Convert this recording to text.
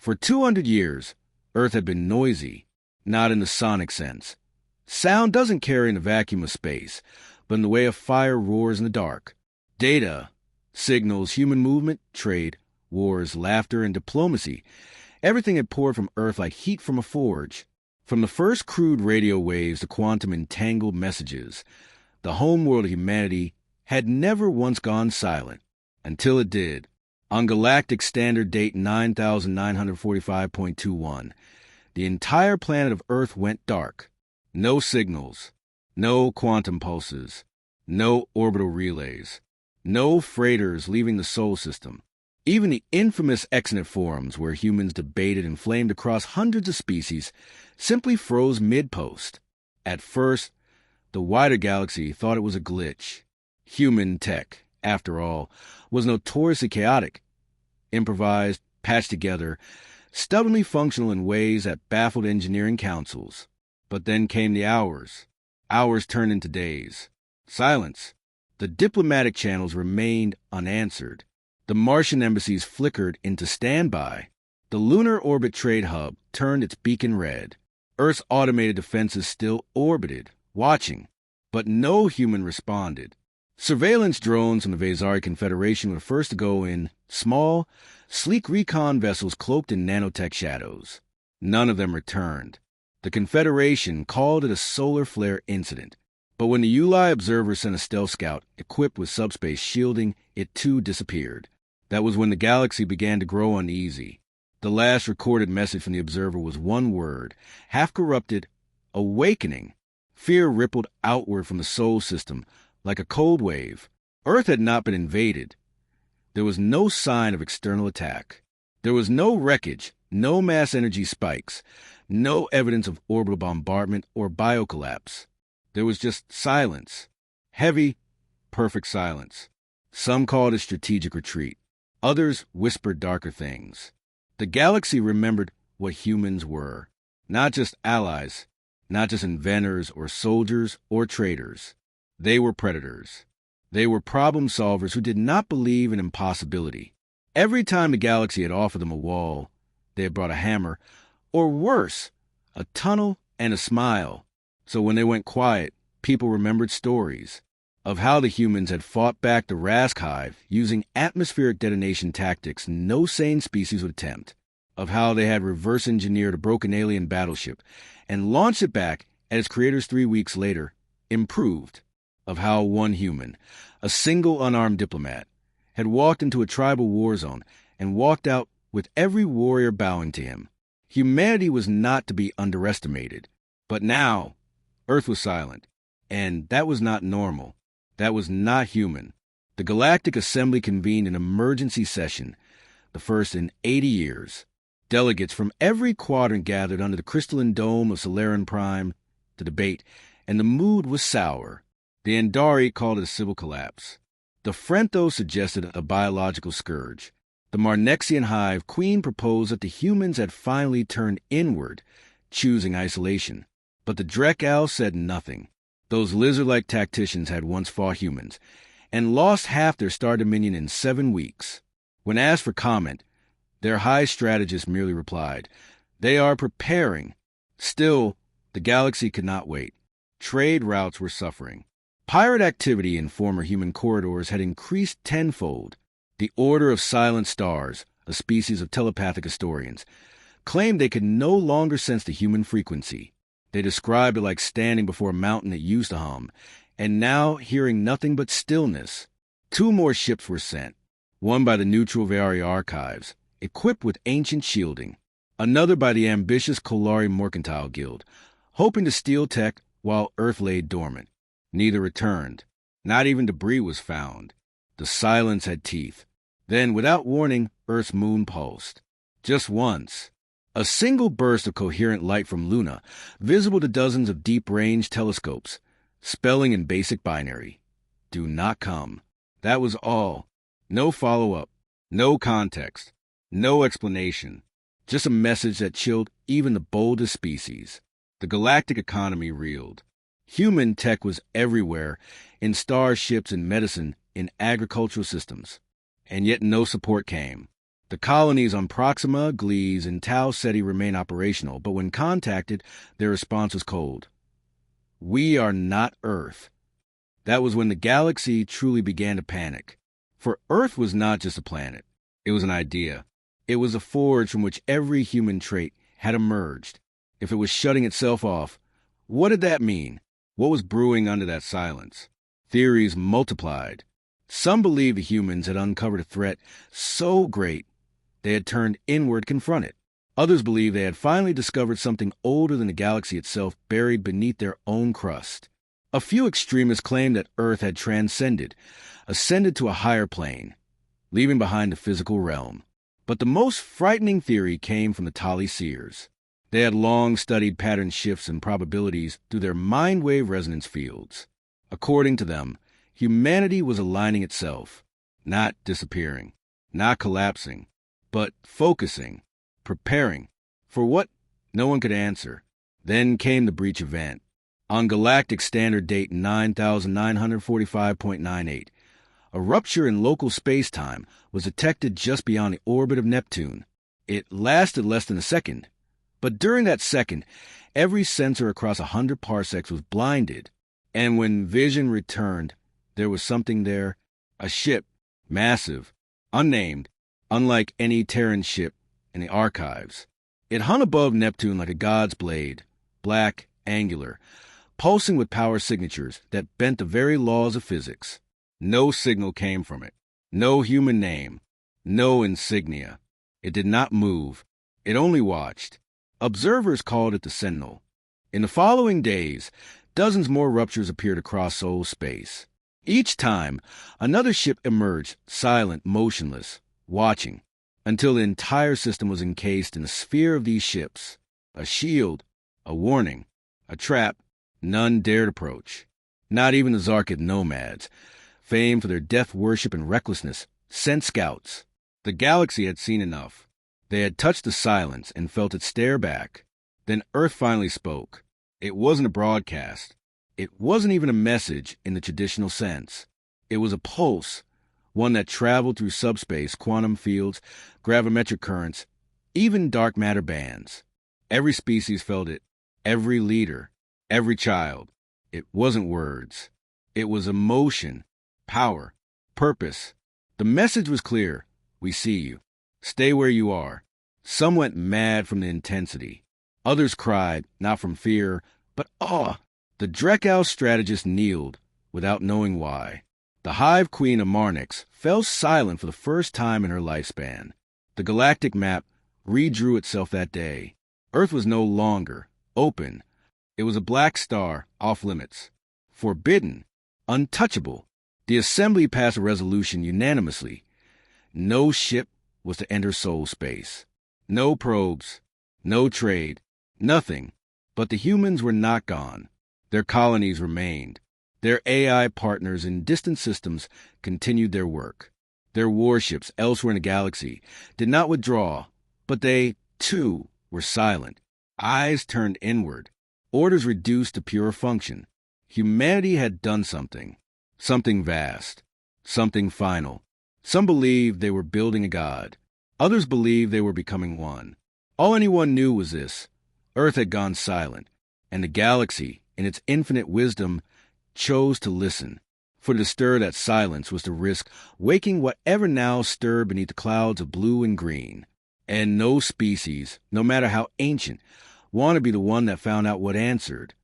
For 200 years, Earth had been noisy, not in the sonic sense. Sound doesn't carry in the vacuum of space, but in the way a fire roars in the dark. Data signals human movement, trade, wars, laughter, and diplomacy. Everything had poured from Earth like heat from a forge. From the first crude radio waves to quantum entangled messages, the homeworld of humanity had never once gone silent, until it did. On galactic standard date 9945.21, the entire planet of Earth went dark. No signals, no quantum pulses, no orbital relays, no freighters leaving the Sol system. Even the infamous Exynet forums, where humans debated and flamed across hundreds of species, simply froze mid-post. At first, the wider galaxy thought it was a glitch. Human tech, after all, was notoriously chaotic, improvised, patched together, stubbornly functional in ways that baffled engineering councils. But then came the hours. Hours turned into days. Silence. The diplomatic channels remained unanswered. The Martian embassies flickered into standby. The Lunar Orbit Trade Hub turned its beacon red. Earth's automated defenses still orbited, watching, but no human responded. Surveillance drones from the Vasari Confederation were the first to go in, small, sleek recon vessels cloaked in nanotech shadows. None of them returned. The Confederation called it a solar flare incident. But when the Uli observer sent a stealth scout equipped with subspace shielding, it too disappeared. That was when the galaxy began to grow uneasy. The last recorded message from the observer was one word, half-corrupted, awakening. Fear rippled outward from the Sol system like a cold wave. Earth had not been invaded. There was no sign of external attack. There was no wreckage, no mass energy spikes, no evidence of orbital bombardment or biocollapse. There was just silence. Heavy, perfect silence. Some called it strategic retreat. Others whispered darker things. The galaxy remembered what humans were. Not just allies, not just inventors or soldiers or traders. They were predators. They were problem solvers who did not believe in impossibility. Every time the galaxy had offered them a wall, they had brought a hammer, or worse, a tunnel and a smile. So when they went quiet, people remembered stories of how the humans had fought back the Rask hive using atmospheric detonation tactics no sane species would attempt, of how they had reverse-engineered a broken alien battleship and launched it back at its creators 3 weeks later, improved, of how one human, a single unarmed diplomat, had walked into a tribal war zone and walked out with every warrior bowing to him. Humanity was not to be underestimated. But now, Earth was silent, and that was not normal. That was not human. The Galactic Assembly convened an emergency session, the first in 80 years. Delegates from every quadrant gathered under the crystalline dome of Solaran Prime to debate, and the mood was sour. The Andari called it a civil collapse. The Frenthos suggested a biological scourge. The Marnexian hive queen proposed that the humans had finally turned inward, choosing isolation. But the Drek-Owl said nothing. Those lizard-like tacticians had once fought humans, and lost half their star dominion in 7 weeks. When asked for comment, their high strategist merely replied, "They are preparing." Still, the galaxy could not wait. Trade routes were suffering. Pirate activity in former human corridors had increased tenfold. The Order of Silent Stars, a species of telepathic historians, claimed they could no longer sense the human frequency. They described it like standing before a mountain that used to hum, and now hearing nothing but stillness. 2 more ships were sent, one by the neutral Vari Archives, equipped with ancient shielding, another by the ambitious Kolari Mercantile Guild, hoping to steal tech while Earth lay dormant. Neither returned. Not even debris was found. The silence had teeth. Then, without warning, Earth's moon pulsed. Just once. A single burst of coherent light from Luna, visible to dozens of deep-range telescopes, spelling in basic binary. Do not come. That was all. No follow-up. No context. No explanation. Just a message that chilled even the boldest species. The galactic economy reeled. Human tech was everywhere, in starships, in medicine, in agricultural systems. And yet no support came. The colonies on Proxima, Gliese, and Tau Ceti remain operational, but when contacted, their response was cold. "We are not Earth." That was when the galaxy truly began to panic. For Earth was not just a planet. It was an idea. It was a forge from which every human trait had emerged. If it was shutting itself off, what did that mean? What was brewing under that silence? Theories multiplied. Some believed the humans had uncovered a threat so great they had turned inward to confront it. Others believed they had finally discovered something older than the galaxy itself buried beneath their own crust. A few extremists claimed that Earth had transcended, ascended to a higher plane, leaving behind the physical realm. But the most frightening theory came from the Tali seers. They had long studied pattern shifts and probabilities through their mind-wave resonance fields. According to them, humanity was aligning itself, not disappearing, not collapsing, but focusing, preparing. For what? No one could answer. Then came the breach event. On Galactic Standard Date 9945.98, a rupture in local space-time was detected just beyond the orbit of Neptune. It lasted less than a second, but during that second, every sensor across 100 parsecs was blinded, and when vision returned, there was something there, a ship, massive, unnamed, unlike any Terran ship in the archives. It hung above Neptune like a god's blade, black, angular, pulsing with power signatures that bent the very laws of physics. No signal came from it, no human name, no insignia. It did not move. It only watched. Observers called it the Sentinel. In the following days, dozens more ruptures appeared across solar space. Each time, another ship emerged, silent, motionless, watching, until the entire system was encased in a sphere of these ships, a shield, a warning, a trap none dared approach. Not even the Zarkid nomads, famed for their death worship and recklessness, sent scouts. The galaxy had seen enough. They had touched the silence and felt it stare back. Then Earth finally spoke. It wasn't a broadcast. It wasn't even a message in the traditional sense. It was a pulse, one that traveled through subspace, quantum fields, gravimetric currents, even dark matter bands. Every species felt it, every leader, every child. It wasn't words. It was emotion, power, purpose. The message was clear. We see you. Stay where you are. Some went mad from the intensity. Others cried, not from fear, but awe. The Drekau strategist kneeled, without knowing why. The Hive Queen of Marnix fell silent for the first time in her lifespan. The galactic map redrew itself that day. Earth was no longer open. It was a black star, off limits. Forbidden. Untouchable. The Assembly passed a resolution unanimously. No ship was to enter soul space. No probes. No trade. Nothing. But the humans were not gone. Their colonies remained. Their AI partners in distant systems continued their work. Their warships elsewhere in the galaxy did not withdraw, but they, too, were silent. Eyes turned inward. Orders reduced to pure function. Humanity had done something. Something vast. Something final. Some believed they were building a god. Others believed they were becoming one. All anyone knew was this. Earth had gone silent, and the galaxy, in its infinite wisdom, chose to listen. For to stir that silence was to risk waking whatever now stirred beneath the clouds of blue and green. And no species, no matter how ancient, wanted to be the one that found out what answered.